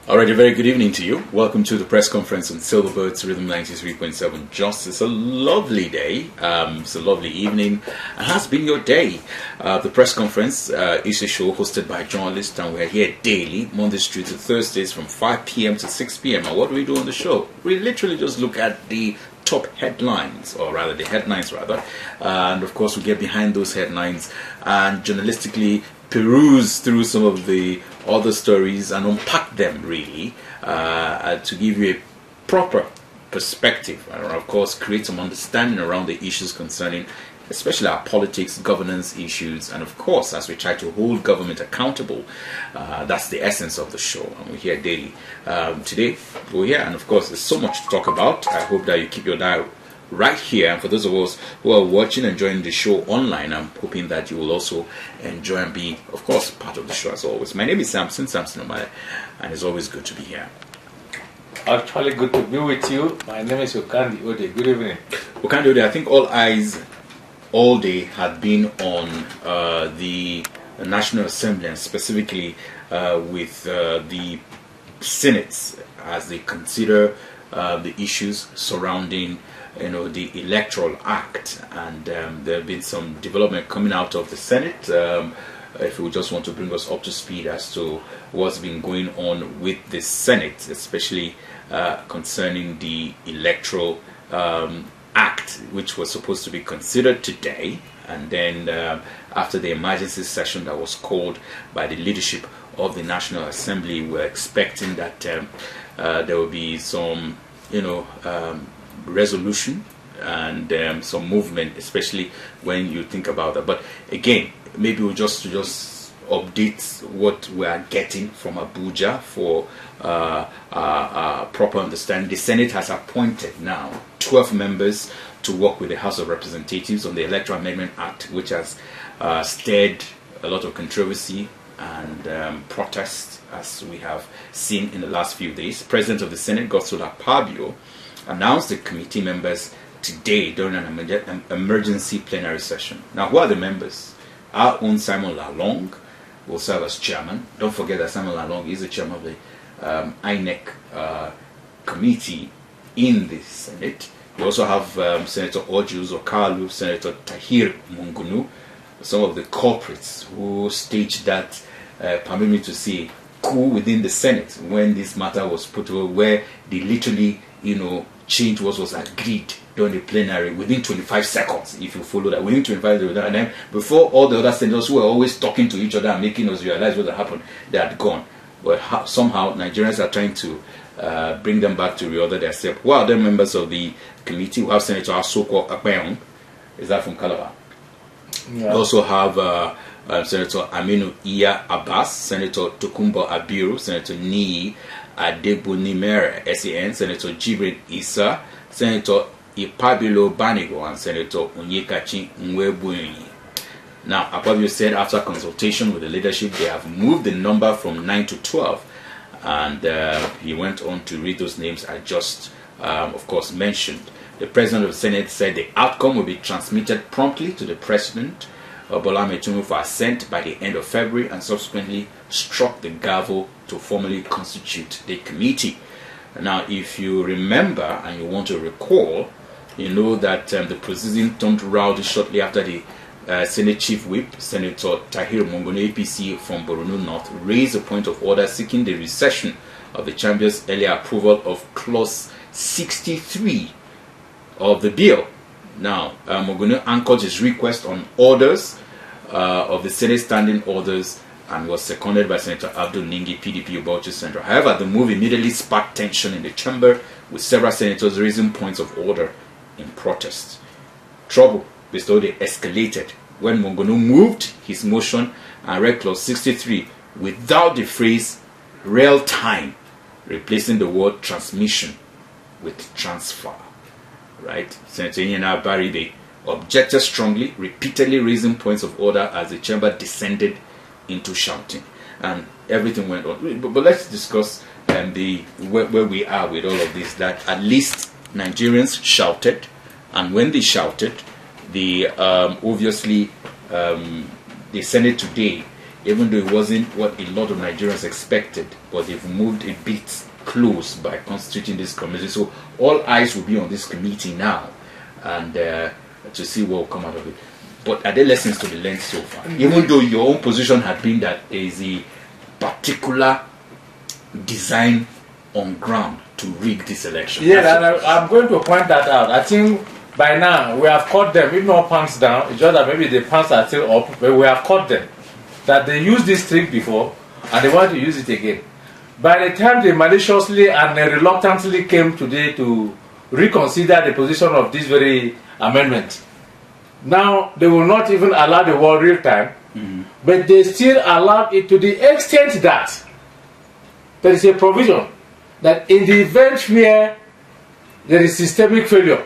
Alright, a very good evening to you. Welcome to the press conference on Silverbirds Rhythm 93.7. Just, it's a lovely day. It's a lovely evening. And has been your day. The press conference is a show hosted by journalists, and we're here daily, Mondays through to Thursdays from 5 p.m. to 6 p.m. And what do we do on the show? We literally just look at the top headlines, or rather the headlines rather. And of course we get behind those headlines and journalistically peruse through some of the other stories and unpack them really to give you a proper perspective and of course create some understanding around the issues concerning especially our politics, governance issues, and of course as we try to hold government accountable. That's the essence of the show, and we're here daily. Today we're here, and of course there's so much to talk about. I hope that you keep your dial right here, and for those of us who are watching and enjoying the show online, I'm hoping that you will also enjoy and be, of course, part of the show as always. My name is Samson Omale, and it's always good to be here. Actually, good to be with you. My name is Okandi Ode. Good evening. Okandi Ode, I think all eyes all day had been on the National Assembly, and specifically with the Senate as they consider the issues surrounding the Electoral Act, and there have been some development coming out of the Senate. If we just want to bring us up to speed as to what's been going on with the Senate, especially concerning the Electoral Act, which was supposed to be considered today, and then after the emergency session that was called by the leadership of the National Assembly, we're expecting that there will be some, resolution and some movement, especially when you think about that. But again, maybe we'll just update what we are getting from Abuja for proper understanding. The Senate has appointed now 12 members to work with the House of Representatives on the Electoral Amendment Act, which has stirred a lot of controversy and protest, as we have seen in the last few days. President of the Senate, Godswill Akpabio, announced the committee members today during an emergency plenary session. Now, who are the members? Our own Simon Lalong will serve as chairman. Don't forget that Simon Lalong is the chairman of the INEC committee in the Senate. We also have Senator Ojus Okalu, Senator Tahir Mungunu, some of the culprits who staged that, permit me to say, coup within the Senate when this matter was put over, where they literally, change what was agreed during the plenary within 25 seconds, if you follow that, within 25 seconds. And then before all the other senators who were always talking to each other and making us realize what had happened, they had gone. But somehow Nigerians are trying to bring them back to reorder their step. Who are the members of the committee? We have Senator Asoko Akpeong, is that from Calabar? Yeah. We also have Senator Aminu Iya Abbas, Senator Tokumbo Abiru, Senator Nii Adebunimere SAN, Senator Jibrin Issa, Senator Ipabilo Banigo, and Senator Onyekachi Nwebunyi. Now, Akpabio said after consultation with the leadership, they have moved the number from 9 to 12, and he went on to read those names I just, of course, mentioned. The President of the Senate said the outcome will be transmitted promptly to the President, Bola Ahmed Tinubu, for assent by the end of February, and subsequently struck the gavel to formally constitute the committee. Now, if you remember and you want to recall, you know that the proceeding turned rowdy shortly after the Senate Chief Whip, Senator Tahir Mungunu, APC from Borno North, raised a point of order seeking the recession of the champion's earlier approval of Clause 63 of the bill. Now, Mungunu anchored his request on orders of the Senate standing orders and was seconded by Senator Abdul Ningi, PDP, Bauchi Central. However, the move immediately sparked tension in the chamber, with several senators raising points of order in protest. Trouble bestowed escalated when Mungunu moved his motion and read Clause 63 without the phrase real time, replacing the word transmission with transfer. Right? Senator Inyana Baribe objected strongly, repeatedly raising points of order as the chamber descended into shouting, and everything went on. But let's discuss where we are with all of this. That at least Nigerians shouted, and when they shouted, the obviously the Senate today even though it wasn't what a lot of Nigerians expected, but they've moved a bit close by constituting this committee. So all eyes will be on this committee now, and to see what will come out of it. But are there lessons to be learned so far? Even though your own position had been that there is a particular design on ground to rig this election. Yeah, and I'm going to point that out. I think by now we have caught them, if not pants down, it's just that maybe the pants are still up, but we have caught them. That they used this trick before and they want to use it again. By the time they maliciously and reluctantly came today to reconsider the position of this very amendment, now they will not even allow the word real time, but they still allow it to the extent that there is a provision that in the event where there is systemic failure,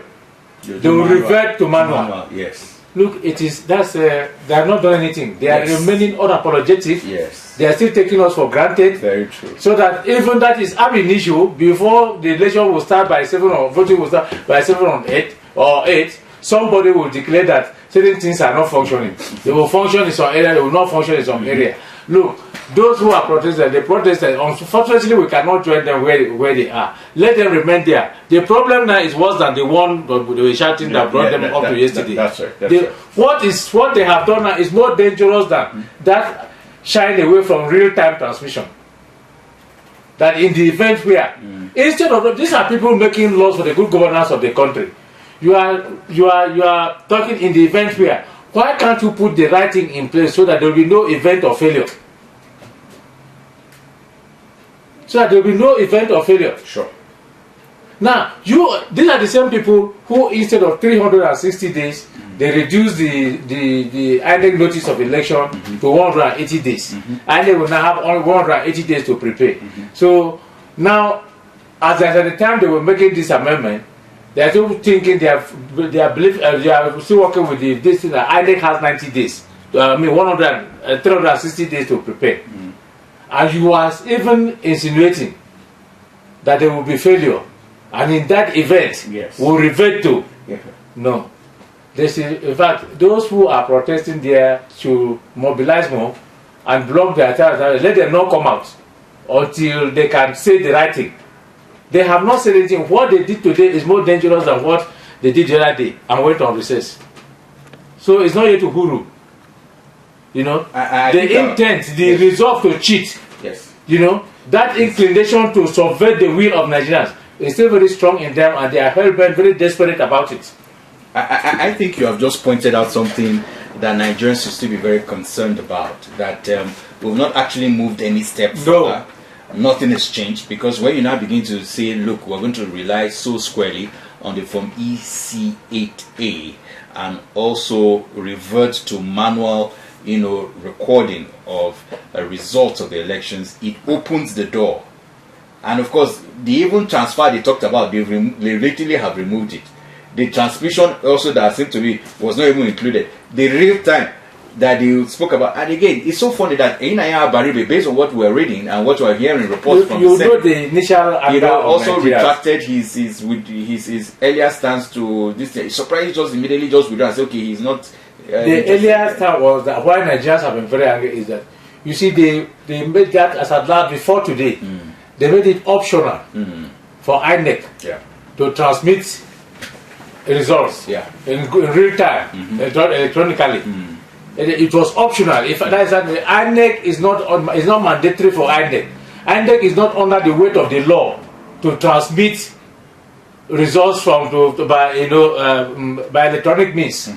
they will revert to manual. Yes. Look, it is they have not done anything. They are remaining unapologetic. Yes. They are still taking us for granted. Very true. So that even that is ab initio before the election will start by 7 or voting will start by 7 or 8, somebody will declare that certain things are not functioning. They will function in some area, they will not function in some area. Look, those who are protesting, they protested. Unfortunately, we cannot join them where they are. Let them remain there. The problem now is worse than the one that they were shouting that brought them up to yesterday. That's right. What they have done now is more dangerous than that shying away from real-time transmission. That in the event where, instead of these are people making laws for the good governance of the country. You are talking in the event where. Why can't you put the right thing in place so that there will be no event of failure? So that there will be no event of failure. Sure. Now, these are the same people who, instead of 360 days, they reduce the INEC notice of election to 180 days. And they will now have only 180 days to prepare. So now, as at the time they were making this amendment, they are still thinking they are still working with this thing that INEC has 90 days. 360 days to prepare. And you are even insinuating that there will be failure. And in that event, will revert to. No. In fact, those who are protesting there should mobilize more and block their territory. Let them not come out until they can say the right thing. They have not said anything. What they did today is more dangerous than what they did the other day and went on recess. So it's not yet to huru. You know, the intent, the resolve to cheat. Yes. You know, that inclination to subvert the will of Nigerians is still very strong in them, and they are hell-bent, very desperate about it. I think you have just pointed out something that Nigerians should still be very concerned about. That we've not actually moved any step further. Nothing has changed, because when you now begin to say, look, we're going to rely so squarely on the Form EC8A and also revert to manual, recording of results of the elections, it opens the door. And of course, the even transfer they talked about, they literally have removed it. The transmission also that seemed to be was not even included. The real time that you spoke about, and again, it's so funny that Inaya Baribe, based on what we're reading and what we're hearing reports from the initial also retracted his earlier stance to this thing. Surprised just immediately withdraw and say, okay, he's not. The earlier stance was that why Nigerians have been very angry is that you see they made that as at last before today. They made it optional for INEC to transmit results in real time electronically. It was optional. If that is that, INEC is not mandatory for INEC. INEC is not under the weight of the law to transmit results by electronic means.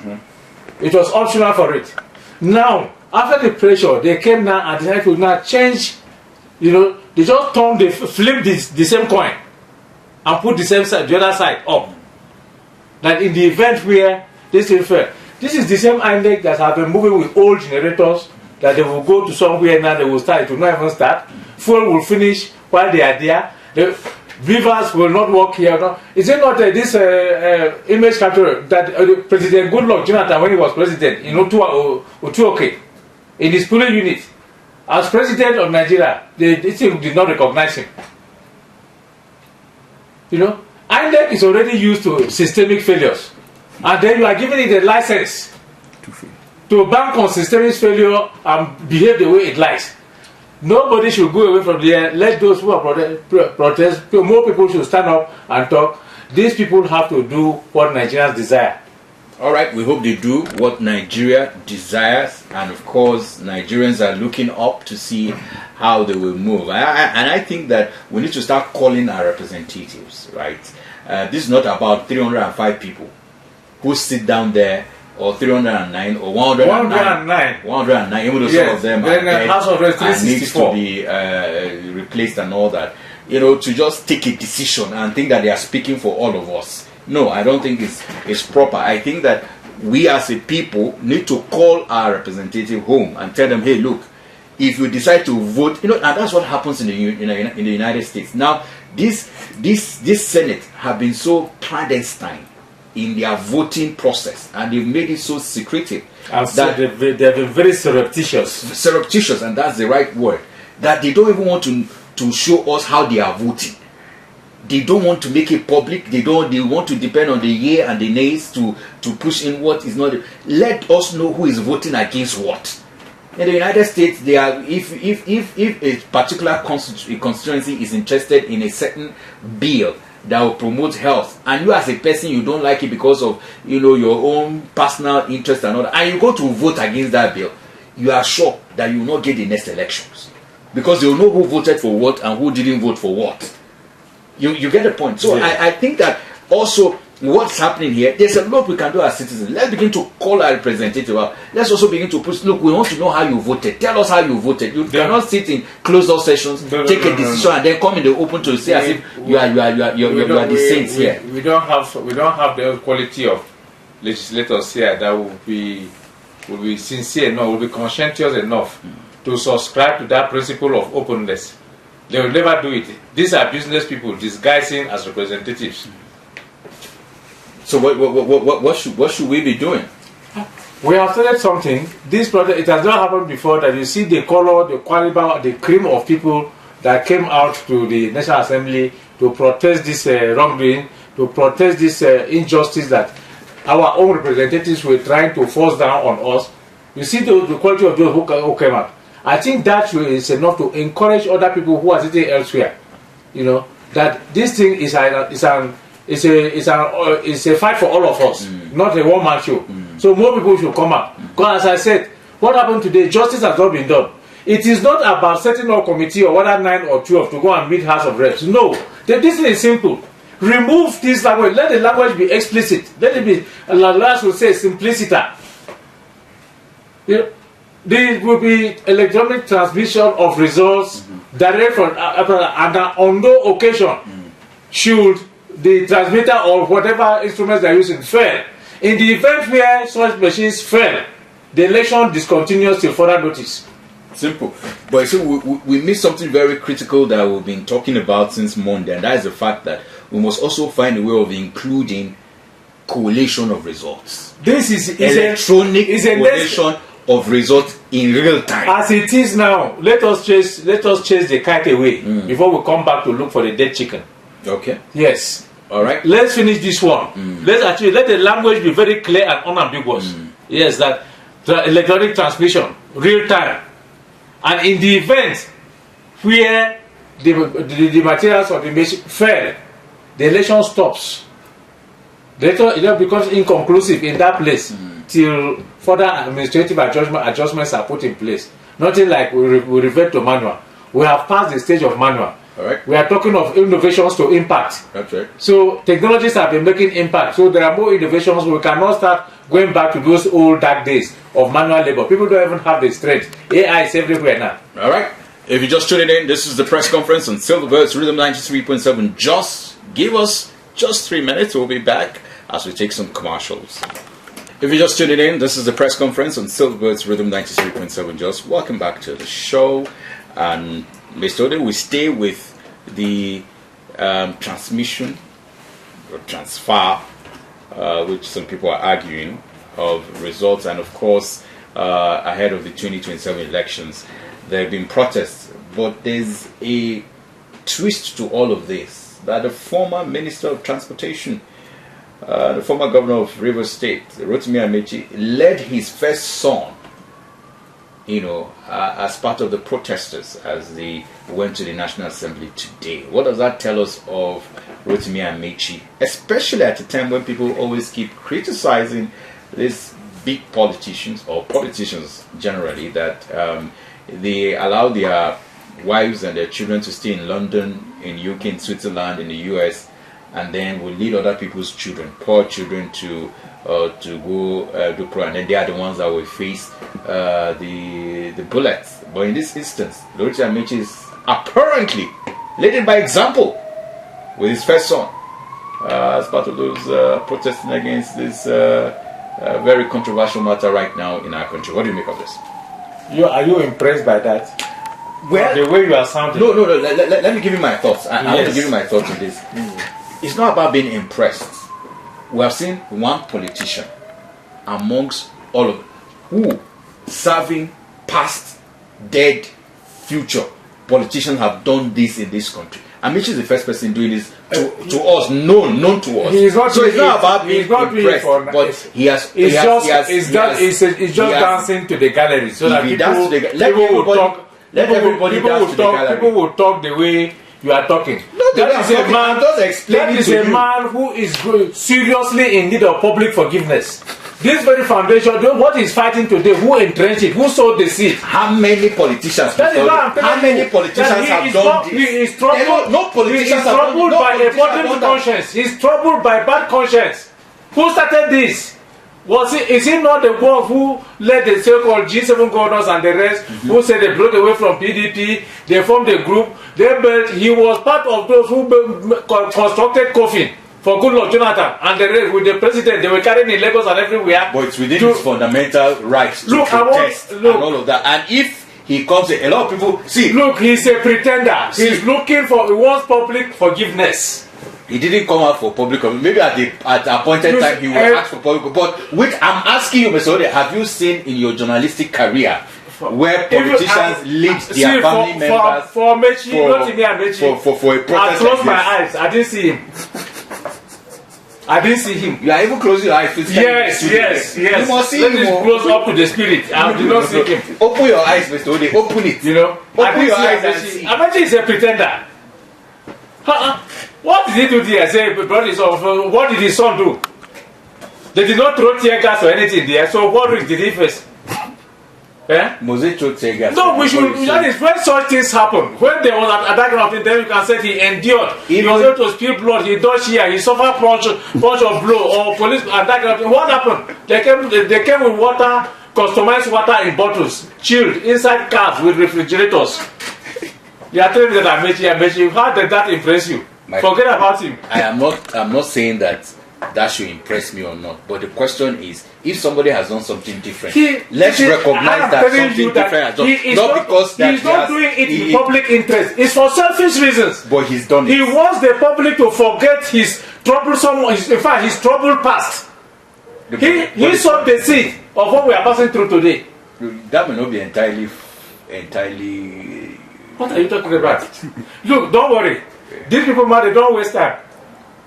It was optional for it. Now, after the pressure, they came now and decided to now change. They just flip the same coin and put the other side up. That in the event where this is fair. This is the same INEC that have been moving with old generators, that they will go to somewhere now, they will start, it will not even start. Fuel will finish while they are there. The rivers will not work here. No? Is it not this image capture that President Goodluck Jonathan, when he was president in Otuoke, in his polling unit, as president of Nigeria, they did not recognize him. INEC is already used to systemic failures. And then you are giving it a license to to bank on systemic failure and behave the way it likes. Nobody should go away from there. Let those who are protest, more people should stand up and talk. These people have to do what Nigerians desire. All right, we hope they do what Nigeria desires, and of course, Nigerians are looking up to see how they will move. And I think that we need to start calling our representatives, right? This is not about 305 people who sit down there, or 309, or 109. 109, even though some of them are dead and needs to be replaced and all that. You know, to just take a decision and think that they are speaking for all of us. No, I don't think it's proper. I think that we as a people need to call our representative home and tell them, hey, look, if you decide to vote, you know, and that's what happens in the United States. Now, this Senate have been so clandestine in their voting process, and they've made it so secretive. And so they've been very surreptitious. Surreptitious, and that's the right word. That they don't even want to show us how they are voting. They don't want to make it public. They want to depend on the yea and the nays to push in what is not. Let us know who is voting against what. In the United States, they are if a particular constituency is interested in a certain bill that will promote health, and you as a person, you don't like it because of, you know, your own personal interest and all that, and you go to vote against that bill, you are sure that you will not get the next elections, because they will know who voted for what and who didn't vote for what. You get the point. So yeah. I think that also what's happening here, there's a lot we can do as citizens. Let's begin to call our representative out. Let's also begin to push, look, we want to know how you voted. Tell us how you voted. You cannot sit in closed door sessions, take a decision, and then come in the open to say as if you are the saints here. We don't have the quality of legislators here that will be sincere enough, will be conscientious enough to subscribe to that principle of openness. They will never do it. These are business people disguising as representatives. So what should we be doing? We have started something. This project, it has not happened before, that you see the color, the caliber, the cream of people that came out to the National Assembly to protest this wrongdoing, to protest this injustice that our own representatives were trying to force down on us. You see the quality of those who came out. I think that is enough to encourage other people who are sitting elsewhere, you know, that this thing is a fight for all of us, not a one-man show. So more people should come out. Because as I said, what happened today, justice has not been done. It is not about setting up a committee or whether 9 or 12 to go and meet House of Reps. No, this thing is simple. Remove this language. Let the language be explicit. Let it be, last will say, simpliciter. You know, there will be electronic transmission of results direct from, and on no occasion should the transmitter or whatever instruments they are using fail. In the event where such machines fail, the election discontinues till further notice. Simple. But so we missed something very critical that we've been talking about since Monday, and that is the fact that we must also find a way of including collation of results. This is electronic collation of results in real time. As it is now, let us chase the kite away before we come back to look for the dead chicken. Okay. Yes. All right. Let's finish this one. Let the language be very clear and unambiguous. Yes, that the electronic transmission, real time, and in the event where the materials of the machine fail, the election stops. It becomes inconclusive in that place till further administrative adjustments are put in place. Nothing like we revert to manual. We have passed the stage of manual. All right. We are talking of innovations to impact. That's right. So technologies have been making impact. So there are more innovations. We cannot start going back to those old dark days of manual labor. People don't even have the strength. AI is everywhere now. All right. If you just tuned in, this is the press conference on Silverbirds Rhythm 93.7. Just give us just 3 minutes. We'll be back as we take some commercials. If you just tuned in, this is the press conference on Silverbirds Rhythm 93.7. Just welcome back to the show. And Mr. Ode, we stay with the transmission or transfer, which some people are arguing, of results. And of course, ahead of the 2027 elections, there have been protests. But there's a twist to all of this, that the former Minister of Transportation the former governor of Rivers State, Rotimi Amechi, led his first son, as part of the protesters as they went to the National Assembly today. What does that tell us of Rotimi Amechi, especially at a time when people always keep criticizing these big politicians, or politicians generally, that they allow their wives and their children to stay in London, in UK, in Switzerland, in the US, and then will lead other people's children, poor children, to go do pro, and then they are the ones that will face the bullets. But in this instance, Rotimi Amechi is apparently leading by example with his first son, as part of those protesting against this very controversial matter right now in our country. What do you make of this? Are you impressed by that? Well, the way you are sounding. No. Let me give you my thoughts. I want to give you my thoughts on this. It's not about being impressed. We have seen one politician amongst all of them who, serving past, dead, future politicians, have done this in this country. Amechi is the first person doing this to us, known to us. He is not. So it's not about being impressed, but he has. He's just dancing to the gallery, so that people will talk. People will talk the way you are talking. That is a man who is seriously in need of public forgiveness. This very foundation, what is fighting today, who entrenched it, who sowed the seed? How many politicians? How many politicians have done this? He is troubled. No politicians He is troubled by a burdened conscience. He is troubled by bad conscience. Who started this? Is he not the one who led the so-called G7 governors and the rest, who said they broke away from PDP, they formed a group, he was part of those who constructed coffin for Goodluck Jonathan and the rest with the president. They were carrying in Lagos and everywhere. But it's within his fundamental rights to protest and all of that. And if he comes, a lot of people see. Look, he's a pretender. He wants public forgiveness. He didn't come out for public. Maybe at the appointed time he will ask for public. But I'm asking you, Mr. Ode, have you seen in your journalistic career where politicians lead their family members for a protest? I closed my eyes. I didn't see him. You are even closing your eyes. Yes. You must see him. Let it close up to the spirit. I did not see him. Open your eyes, Mr. Ode. Open it. Open your eyes and see. Amechi is a pretender. What did he do there? What did his son do? They did not throw tear gas or anything there. So what did he face? Moses throw tear gas. No, we should. That is when such things happen. When there was an attack of then you can say he endured. He was able to spill blood. He dodged here. He suffered punch of blow or police attack. What happened? They came with water, customized water in bottles, chilled inside cars with refrigerators. You are telling me that Amechi. How did that impress you? Forget about him. I'm not saying that should impress me or not. But the question is, if somebody has done something different, let's recognize that something different has done. He's not doing it in public interest. It's for selfish reasons. But he's done it. He wants the public to forget his troubled past. He sowed the seed of what we are passing through today. That may not be entirely. What are you talking about? Look, don't worry. These people, they don't waste time.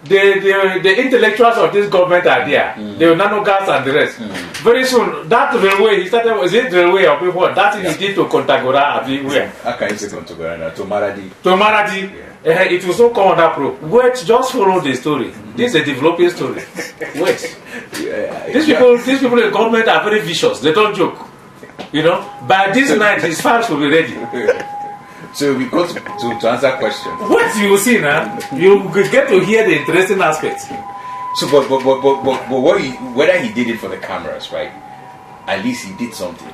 The intellectuals of this government are there. The nanogas and the rest. Very soon, that railway, he started, is it railway or people? That he did to Kontagora, where? How can you say Kontagora now? To Maradi. It will so come on that pro. Wait, just follow the story. This is a developing story. Wait. These people in government are very vicious. They don't joke. By this night, his files will be ready. So we go to answer questions. What you will see now, you get to hear the interesting aspects. So, but whether he did it for the cameras, right? At least he did something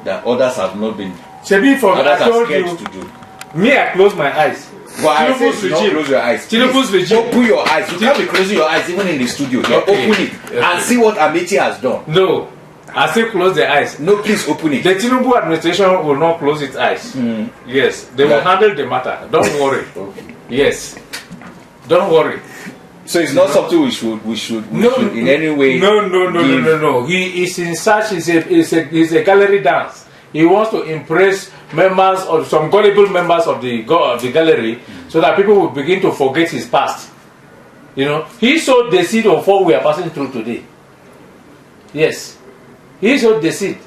that others have not been. Others are scared to do. Me, I close my eyes. But I said don't close your eyes. Open your eyes. You can't be closing your eyes even in the studio. Open it and see what Amechi has done. No. I still close the eyes. No, please open it. The Tinubu administration will not close its eyes. Yes, they will handle the matter. Don't worry. Okay. Yes, don't worry. So it's not something we should in any way. No. He is in such. It's a gallery dance. He wants to impress members or some gullible members of the gallery, so that people will begin to forget his past. You know, he sowed the seed of what we are passing through today. Yes, he sowed the seed.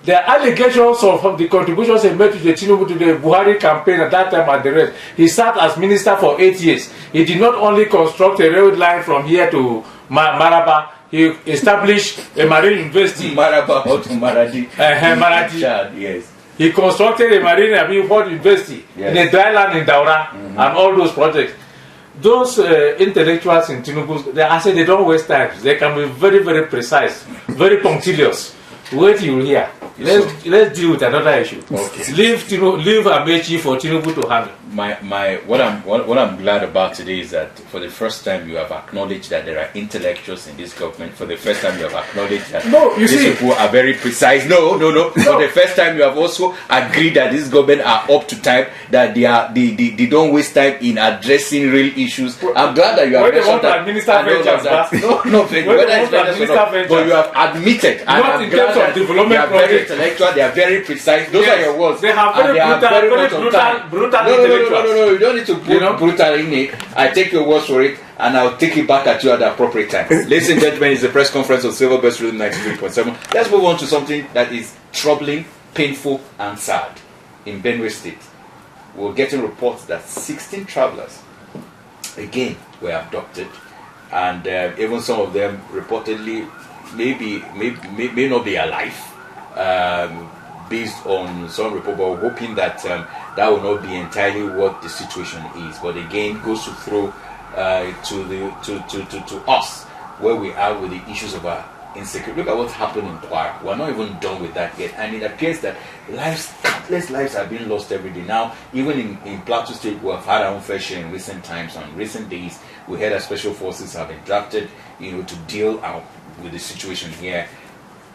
The allegations of the contributions he made to the Tinubu, to the Buhari campaign at that time and the rest. He served as minister for 8 years. He did not only construct a road line from here to Maraba, he established a marine university. Maraba or to Maradi. Maradi. Yes. He constructed a marine university in a dry land in Daura and all those projects. Those intellectuals in Tinubu, I say they don't waste time. They can be very, very precise, very punctilious. Wait till you hear. Let's deal with another issue. Okay. Leave Amechi for Tinubu to handle. What I'm glad about today is that for the first time you have acknowledged that there are intellectuals in this government. For the first time you have acknowledged that these people are very precise. No. For the first time you have also agreed that this government are up to time, that they don't waste time in addressing real issues. I'm glad that you have mentioned that. But you have admitted. Not in terms of development projects. Intellectual, they are very precise. Those are your words. They have very brutal intellectuals. No, you don't need to put brutal in it. I take your words for it, and I'll take it back at you at the appropriate time. Ladies and gentlemen, it's the press conference of Silver Best Rhythm 93.7. Let's move on to something that is troubling, painful, and sad. In Benue State, we're getting reports that 16 travelers, again, were abducted, and even some of them reportedly may not be alive. Based on some report, but we're hoping that that will not be entirely what the situation is. But again, goes to throw to us where we are with the issues of our insecurity. Look at what's happened in Kwara. We're not even done with that yet, and it appears that countless lives are being lost every day. Now, even in Plateau State, we have had our own fair share in recent times. And recent days, we heard that special forces have been drafted, to deal with the situation here.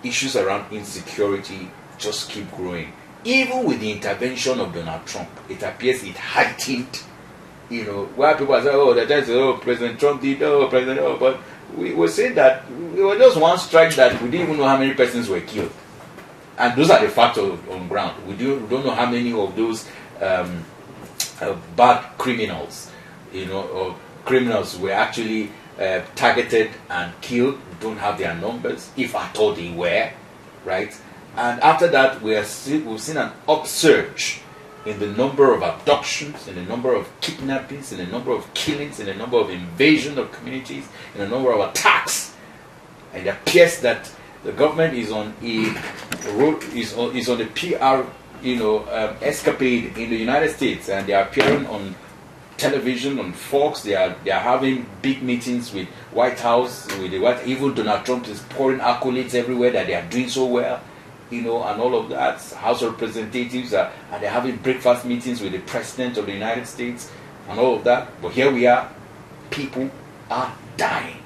Issues around insecurity just keep growing. Even with the intervention of Donald Trump, it appears it heightened, where people are saying, President Trump did, but we were saying that we were just one strike that we didn't even know how many persons were killed. And those are the facts on ground. We don't know how many of those bad criminals, or criminals were actually targeted and killed. We don't have their numbers, if at all they were, right? And after that, we've seen an upsurge in the number of abductions, in the number of kidnappings, in the number of killings, in the number of invasion of communities, in the number of attacks. And it appears that the government is on a PR, escapade in the United States, and they are appearing on television, on Fox. They are having big meetings with White House, even Donald Trump is pouring accolades everywhere that they are doing so well. And all of that. House of Representatives and they're having breakfast meetings with the President of the United States and all of that. But here we are, people are dying.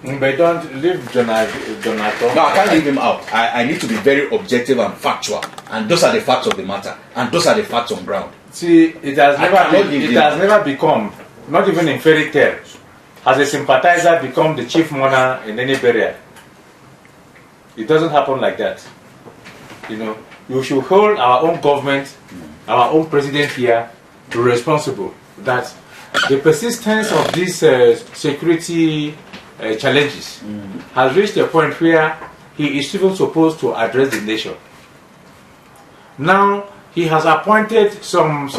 But don't leave Donald Trump. No, I can't leave him out. I need to be very objective and factual. And those are the facts of the matter. And those are the facts on ground. See, it has never become, not even in fairy tales, has a sympathizer become the chief mourner in any burial. It doesn't happen like that. You should hold our own government, our own president here, responsible that the persistence of these security challenges has reached a point where he is even supposed to address the nation. Now, he has appointed some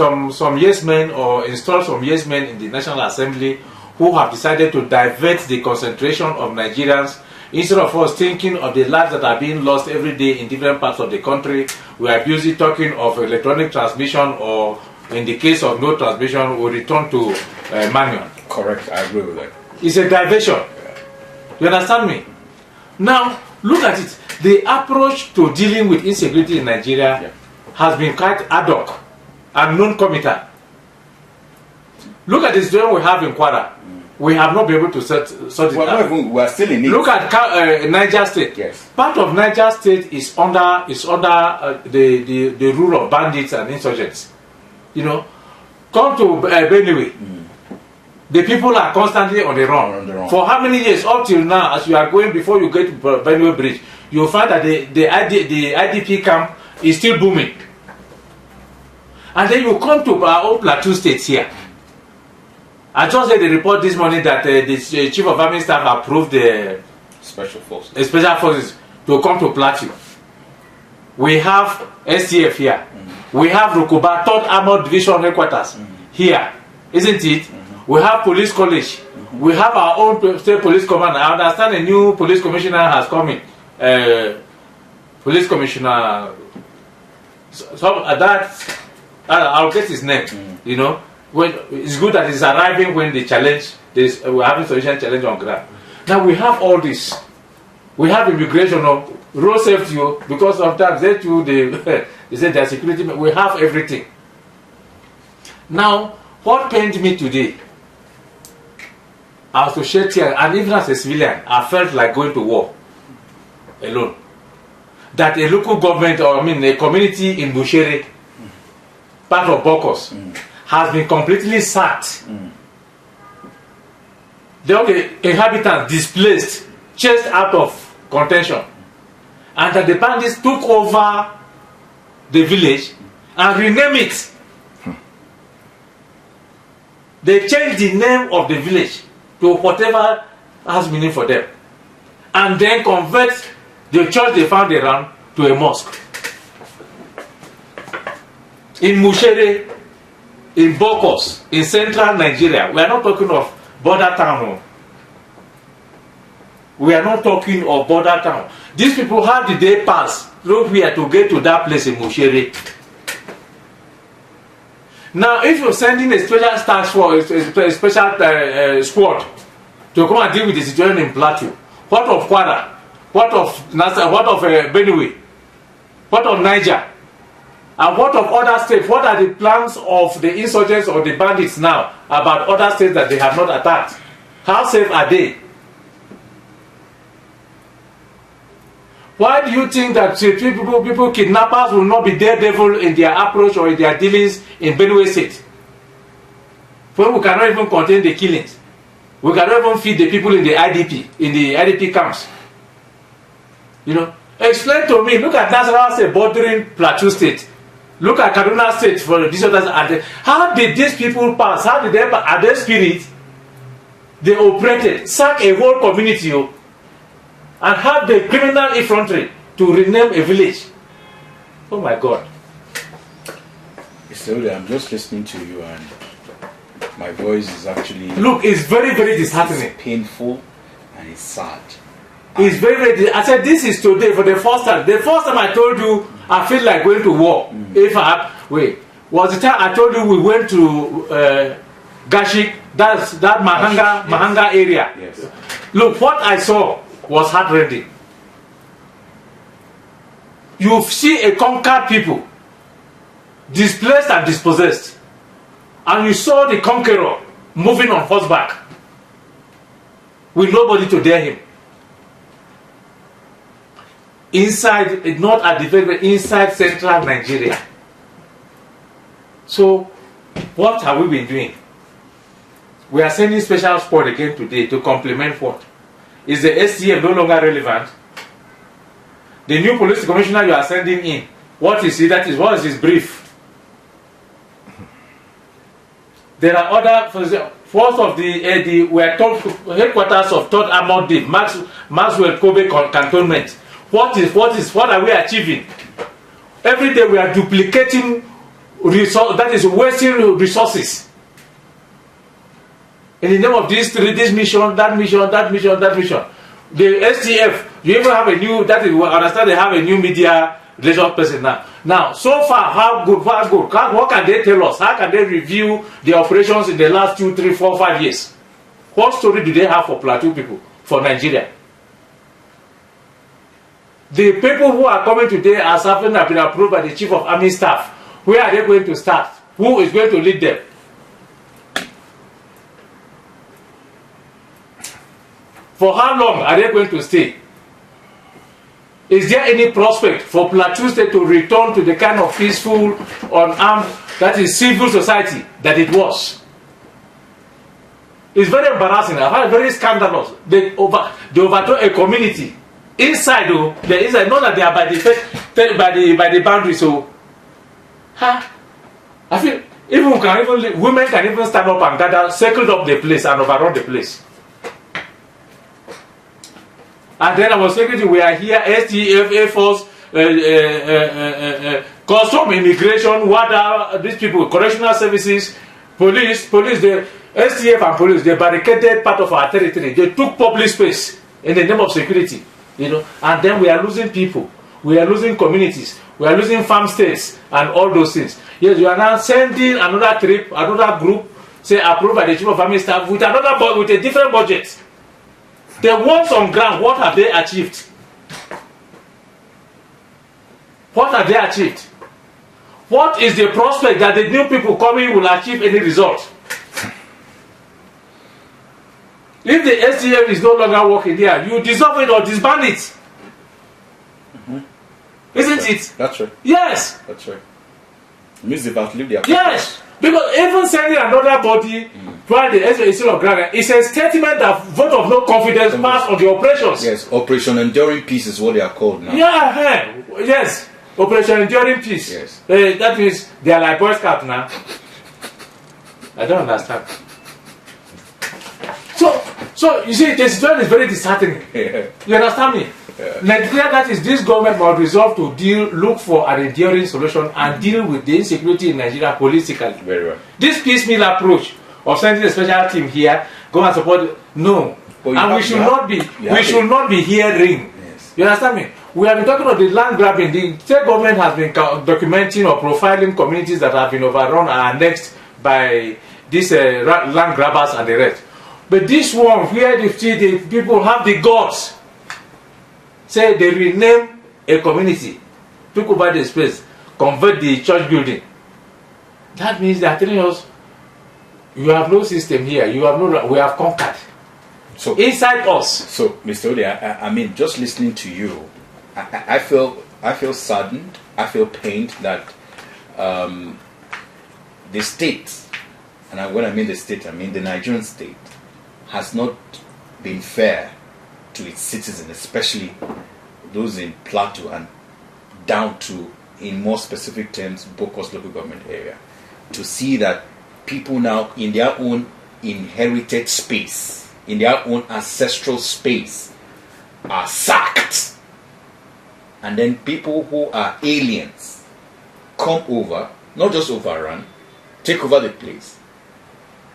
yes men or installed some yes men in the National Assembly who have decided to divert the concentration of Nigerians. Instead of us thinking of the lives that are being lost every day in different parts of the country, we are busy talking of electronic transmission, or in the case of no transmission, we return to manual. Correct, I agree with that. It's a diversion. You understand me? Now, look at it. The approach to dealing with insecurity in Nigeria has been quite ad hoc and non-committal. Look at the situation we have in Kwara. We have not been able to sort it out. We are still in it. Look at Niger State. Yes. Part of Niger State is under the rule of bandits and insurgents. Come to Benue. The people are constantly on the run. For how many years? Up till now, as you are going, before you get to Benue Bridge, you'll find that the IDP camp is still booming. And then you come to our own Plateau States here. I just heard the report this morning that the Chief of Army Staff approved the Special forces. Special Forces to come to PLATEAU. We have STF here. We have Rukuba, 3rd Armored Division Headquarters here, isn't it? We have Police College. We have our own state police command. I understand a new police commissioner has come in. Police commissioner. So that I'll get his name. You know, it's good that it's arriving when the challenge. We're having sufficient challenge on ground. Now we have all this. We have immigration, road safety, because sometimes they too they say their security. We have everything. Now, what pained me today, I was to shed tears, and even as a civilian, I felt like going to war alone. That a local government, or a community in Bushere, part of Bokos, has been completely sacked. The inhabitants displaced, chased out of contention, and that the bandits took over the village and renamed it. They changed the name of the village to whatever has meaning for them, and then convert the church they found around to a mosque. In Mushere, in Bokos, in central Nigeria, we are not talking of border town. We are not talking of border town. These people, how did they pass through here to get to that place in Mushere? Now, if you're sending a special task force, a special squad to come and deal with the situation in PLATEAU, what of Kwara? What of Nasa? What of Benue? What of Niger? And what of other states? What are the plans of the insurgents or the bandits now about other states that they have not attacked? How safe are they? Why do you think that people kidnappers will not be daredevil in their approach or in their dealings in Benue State? When we cannot even contain the killings, we cannot even feed the people in the IDP camps. You know, explain to me. Look at Nasarawa State bordering PLATEAU State. Look at Kaduna State for these others. How did these people pass? How did they? Are they spirits? They operated, sack a whole community, and have the criminal effrontery to rename a village. Oh my God! Mr. I'm just listening to you, and my voice is actually. Look, it's very, very disheartening. It's painful, and it's sad. It's very, very. I said this is today for the first time. The first time I told you I feel like going to war. If I was the time I told you we went to Gashik, that Mahanga area. Yes. Look, what I saw was heartrending. You see a conquered people, displaced and dispossessed, and you saw the conqueror moving on horseback with nobody to dare him. Inside, not at the very inside central Nigeria. So, what have we been doing? We are sending special support again today to complement what? Is the STF no longer relevant? The new police commissioner you are sending in, what is it? What is his brief? There are other force of the we are told headquarters of 3rd Armored Div, Maxwell Kobe Cantonment. What are we achieving? Every day we are duplicating resource, that is wasting resources. In the name of this mission, that mission. The STF, you even have a new, that is, I understand they have a new media relations person now. Now, so far, how good? What can they tell us? How can they review the operations in the last 2, 3, 4, 5 years? What story do they have for PLATEAU people, for Nigeria? The people who are coming today as having been approved by the Chief of Army Staff, where are they going to start? Who is going to lead them? For how long are they going to stay? Is there any prospect for PLATEAU State to return to the kind of peaceful, unarmed, that is civil society that it was? It's very embarrassing, very scandalous. They overthrow a community. Inside, though, there is not that they are by the boundary. So, I feel Women can even stand up and gather, circle up the place and overrun the place. And then our security, we are here, STF, Air Force, Custom, Immigration, what are these people, correctional services, police, the STF and police, they barricaded part of our territory. They took public space in the name of security, and then we are losing people, we are losing communities, we are losing farm states and all those things. Yes, you are now sending another trip, another group, say approved by the Chief of Army Staff with a different budget. The ones on ground, what have they achieved? What have they achieved? What is the prospect that the new people coming will achieve any result? If the STF is no longer working there, you dissolve it or disband it. Isn't it? That's right. Yes. That's right. It means they've outlived their purpose. Yes. Because even sending another body while the STF is still on ground, it's a statement that vote of no confidence passed on the operations. Yes, Operation Enduring Peace is what they are called now. Yeah, yes. Operation Enduring Peace. Yes. That means they are like Boy Scouts now. I don't understand. So you see, the situation is very disheartening. Yeah. You understand me? Yeah. Nigeria, that is, this government must resolve to look for an enduring solution and deal with the insecurity in Nigeria politically. Very well. This piecemeal approach of sending a special team here, go and support, no. And we should not be hearing. Yes. You understand me? We have been talking about the land grabbing. The state government has been documenting or profiling communities that have been overrun and annexed by these land grabbers and the rest. But this one, where the people have the guts, say they rename a community, took over the space, convert the church building. That means they are telling us, you have no system here, we have conquered. So inside us. So, Mr. Ode, I mean, just listening to you, I feel saddened, I feel pained that the state, and when I mean the state, I mean the Nigerian state, has not been fair to its citizens, especially those in Plateau and down to, in more specific terms, Bokos local government area, to see that people now in their own inherited space, in their own ancestral space, are sacked. And then people who are aliens come over, not just overrun, take over the place,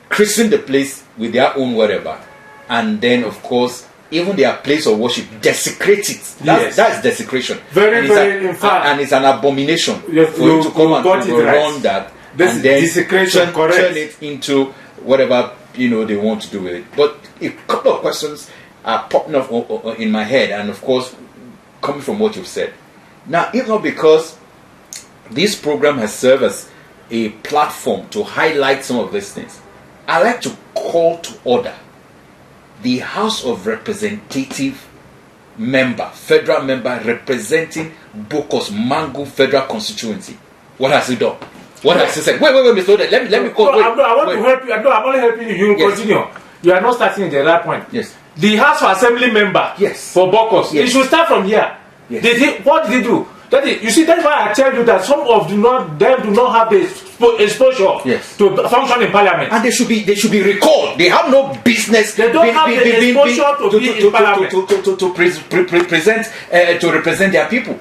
christen the place with their own whatever, and then of course even their place of worship, desecrate it. That's desecration. In fact, and it's an abomination for you to come and run that and then desecration, turn it into whatever they want to do with it. But a couple of questions are popping up in my head, and of course coming from what you've said. Now, if not because this program has served as a platform to highlight some of these things, I like to call to order the House of Representative member, federal member representing Bokos Mangu Federal Constituency. What has he done? What has he said? Wait, Mr. Ode, let me call. I want to help you. I'm only helping you. You will continue. You are not starting at the right point. Yes. The House of Assembly member. Yes. For Bokos. Yes. He should start from here. Yes. What did he do? You see, that's why I tell you that some of them do not have the exposure to function in parliament, and they should be recalled. They have no business. They don't have the exposure to be in parliament to represent their people.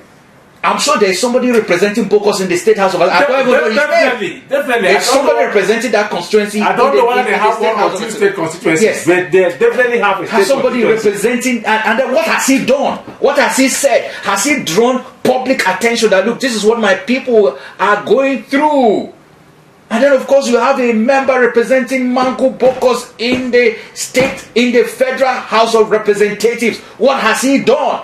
I'm sure there is somebody representing Bokos in the State House of Assembly. Definitely. There's somebody representing that constituency. I don't know whether they have one or two state constituencies. Yes. But they definitely have a state somebody representing, and then what has he done? What has he said? Has he drawn public attention that, look, this is what my people are going through? And then, of course, you have a member representing Mangu Bokos in the state, in the Federal House of Representatives. What has he done?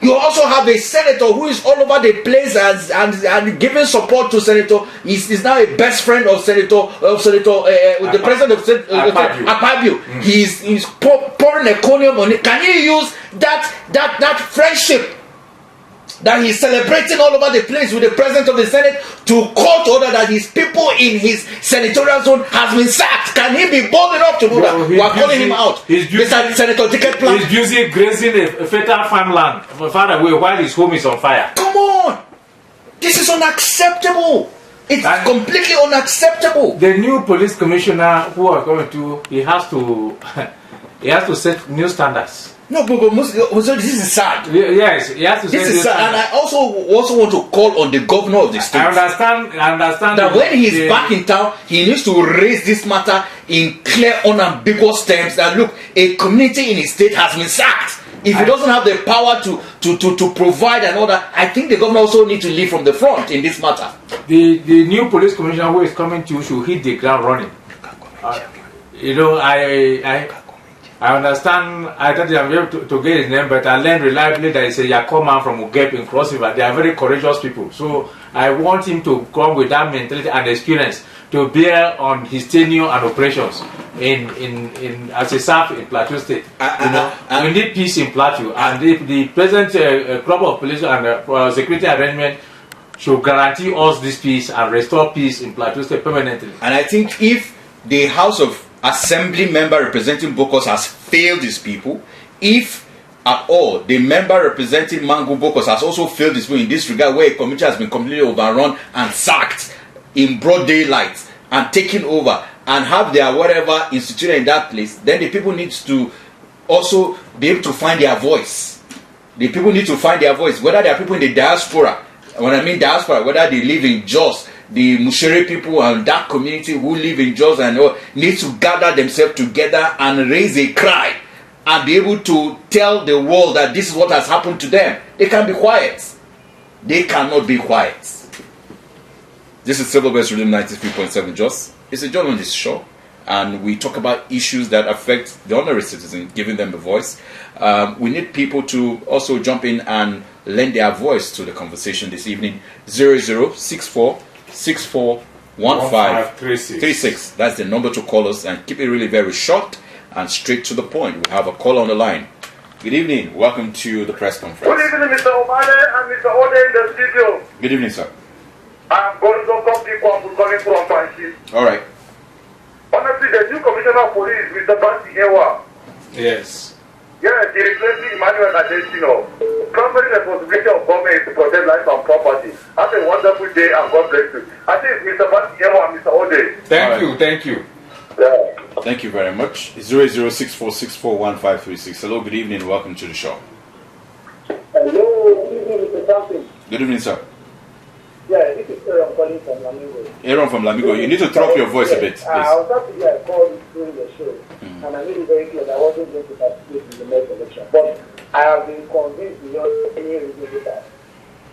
You also have a senator who is all over the place and giving support to Senator. He's now a best friend of Senator the president of Akpabio. He's pouring economy on it. Can he use that friendship that he's celebrating all over the place with the president of the Senate to call to order that his people in his senatorial zone has been sacked? Can he be bold enough to do that? We are calling him out. Senator Ticket Plan. He's busy grazing a fertile farmland far away while his home is on fire. Come on! This is unacceptable. It's completely unacceptable. The new police commissioner who are coming to, he has to set new standards. No, but so this is sad. Yes, he has to set This is sad. And I also want to call on the governor of the state. I understand that when he's back in town, he needs to raise this matter in clear, unambiguous terms. That look, a community in his state has been sacked. If he doesn't have the power to provide and all that, I think the governor also needs to lead from the front in this matter. The new police commissioner who is coming to should hit the ground running. I understand. I thought I'm able to get his name, but I learned reliably that he's a Yakko man from Ugep in Cross River. They are very courageous people. So I want him to come with that mentality and experience to bear on his tenure and operations in as a staff in Plateau State. We need peace in Plateau, and the present crop of police and security arrangement should guarantee us this peace and restore peace in Plateau State permanently. And I think if the House of Assembly member representing Bokos has failed these people, if at all the member representing Mangu Bokos has also failed these people in this regard, where a community has been completely overrun and sacked in broad daylight and taken over and have their whatever instituted in that place, then the people need to also be able to find their voice. The people need to find their voice, whether they are people in the diaspora. When I mean diaspora, whether they live in Jos, the Mushere people and that community who live in Jos and all, need to gather themselves together and raise a cry and be able to tell the world that this is what has happened to them. They can't be quiet. They cannot be quiet. This is Civil West Rhythm 93.7 Jos. It's a journalist show, and we talk about issues that affect the ordinary citizen, giving them a voice. We need people to also jump in and lend their voice to the conversation this evening. 0064-6415-36. That's the number to call us, and keep it really very short and straight to the point. We have a call on the line. Good evening. Welcome to the press conference. Good evening, Mr. Omale and Mr. Ode in the studio. Good evening, sir. I'm going to come people calling from Panchi. All right. Honestly, the new commissioner of police, Mr. PLATEAU. Yes. Yes, he replaced Emmanuel Adesina. Primary responsibility of government is to protect life and property. Have a wonderful day and God bless you. I think Mr. PLATEAU and Mr. Ode. Thank you. Yeah. Thank you very much. 0064641536. Hello, good evening. Welcome to the show. Hello, good evening, Mr. Thompson. Good evening, sir. Yeah, this is Aaron calling from Lamigo. Aaron from Lamigo. You need to drop your voice a bit, please. I was about to get a call during the show, and I made it very clear that I wasn't going to participate in the next election. But I have been convinced beyond any reason that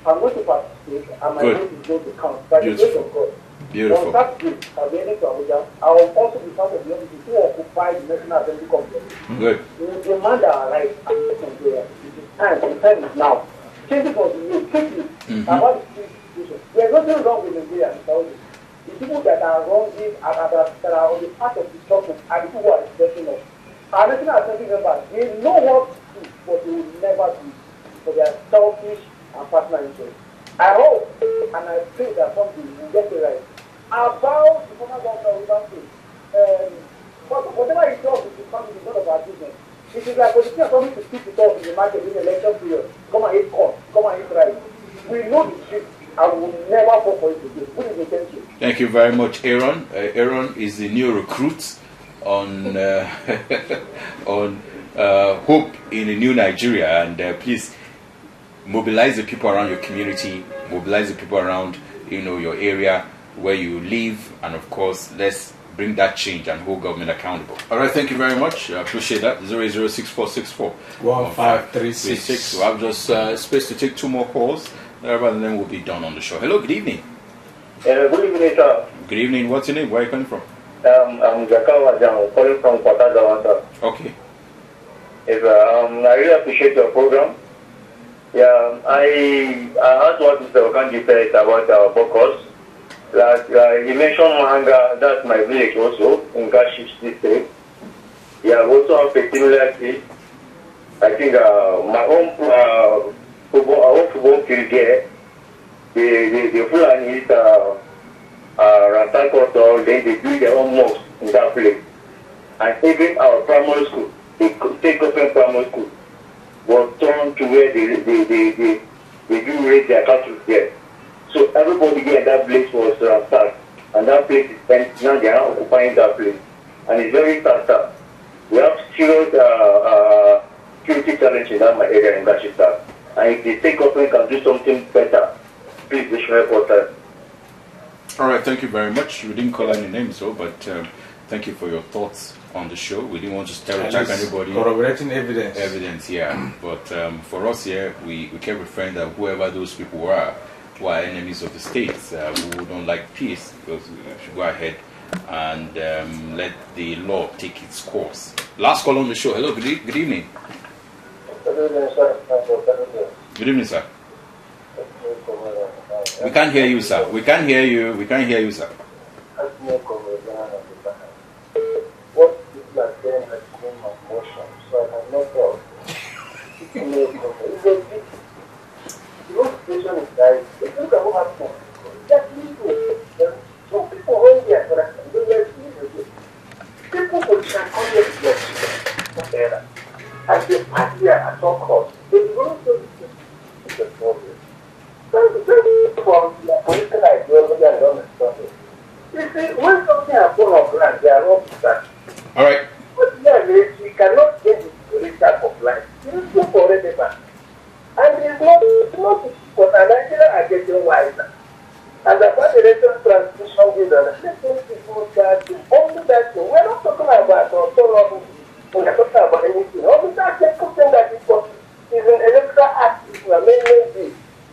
I'm going to participate, and my vote is going to count by the grace of God. Beautiful. On Saturday, I'll be heading to Abuja. I will also be part of the offices who occupy the National Assembly complex. Good. We will demand our rights and Nigeria. It is time. The time is now. Change it for the new quickly about the situation. There's nothing wrong with Nigeria, Mr. Ode. The people that are wronging and that are on the path of destruction are the people who are expecting us. Our National Assembly members, they know what to do, but they will never do it for their selfish and personal interests. I hope and I pray that something will get it right. About the former governor of Rivers State, whatever he does with his family is none of our business. It is like politicians coming to speak to us in the market in the election period. Come and eat corn, come and eat rice. We know the truth and we will never fall for it again. Good evening, thank you. Thank you very much, Aaron. Aaron is the new recruit on Hope in a New Nigeria, and please mobilize the people around your community, mobilize the people around your area where you live, and of course let's bring that change and hold government accountable. All right, thank you very much. I appreciate that. 0064641536. So I've just space to take two more calls, and then we'll be done on the show. Hello, good evening. Good evening, sir. Good evening. What's your name? Where are you coming from? I'm Jakawa Jang, calling from PLATEAU, sir. Okay. I really appreciate your program. Yeah, I heard what Mr. Okanji said about our Bokos. You mentioned Mahanga, that's my village also, in Gashish district. Yeah, we also have a similar case. I think my own football field there, the Fulani Rantakoto, then they do their own mosque in that place. And even our primary school, the state government primary school, was turned to where they do raise their cattle there. So everybody here in that place was sacked. And that place is spent, now they are occupying that place. And it's very sad. We have serious security challenge in that my area in Gashita. And if the state government can do something better, please they should help us. All right, thank you very much. We didn't call any names though, but thank you for your thoughts on the show. We didn't want to stereotype anybody. Corroborating evidence. Evidence, yeah. But for us here, we kept referring that whoever those people are, who are enemies of the states, who don't like peace, because we should go ahead and let the law take its course. Last call on the show. Hello, good evening. Good evening, sir. Good evening, sir. We can't hear you, sir. We can't hear you. We can't hear you, sir. What people are saying has been my motion, so I have not thought. The situation is that if you can have more, that's legal. Some people when they are correct, they are legal. People will try to get their as they pass here at all costs. They will also be the problem. From the political ideology and understanding. You see, when something happens on land, they are all that. All right. But then we cannot get the political of life. It is too forever. And it's not because Nigeria are getting wiser. And about the electoral transmission with us, let's people start to only that thing. We're not talking about autonomy. We're not talking about anything. Only that something that is an electoral act, is an amendment bill.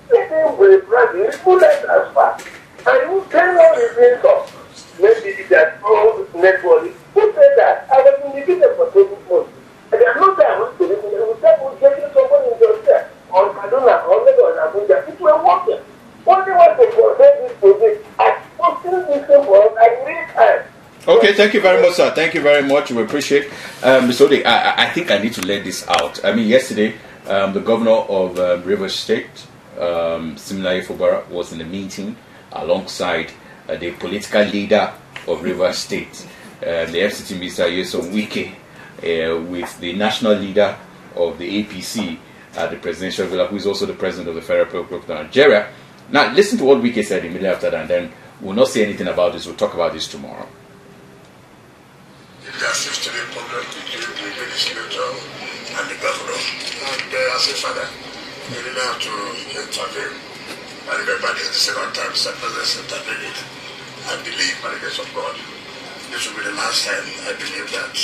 Let them will brand full transfer. And you tell all the things of maybe that all network. Who said that? I was indicated for 20 months. And there are no time to listen. We said we're getting somebody in Georgia or Kaduna or Lagos or Abuja. It will work. Only want to protect this project as possible for us at real time. Okay, thank you very much, sir. Thank you very much. We appreciate. Mr. Ode, I think I need to let this out. I mean, yesterday, the governor of Rivers State, Siminalayi Fubara, was in a meeting alongside the political leader of Rivers State, the FCT Mr. Yeson Wike, with the national leader of the APC at the presidential villa, who is also the president of the Federal Republic of Nigeria. Now, listen to what Wike said immediately after that, and then we'll not say anything about this. We'll talk about this tomorrow. There seems to be a problem between the legislature and the governor. And as a father, you really have to intervene. I remember this is the second time the president intervened. I believe by the grace of God, this will be the last time I believe that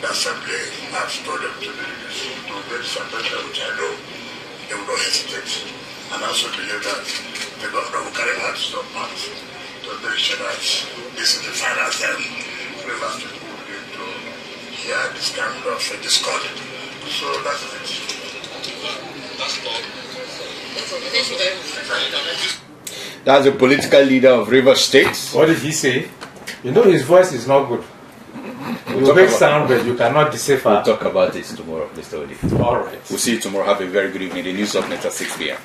the assembly has told them to do this, to make separation, which I know they will not hesitate. And I also believe that the governor will carry out some part to make sure that this is the final time Rivers people will be to hear this kind of discord. So that's it. That's the political leader of Rivers State. What did he say? You know his voice is not good. You make sound, but you cannot decipher. We'll talk about this tomorrow, Mr. Ode. All right. We'll see you tomorrow. Have a very good evening. The news up next at 6 p.m.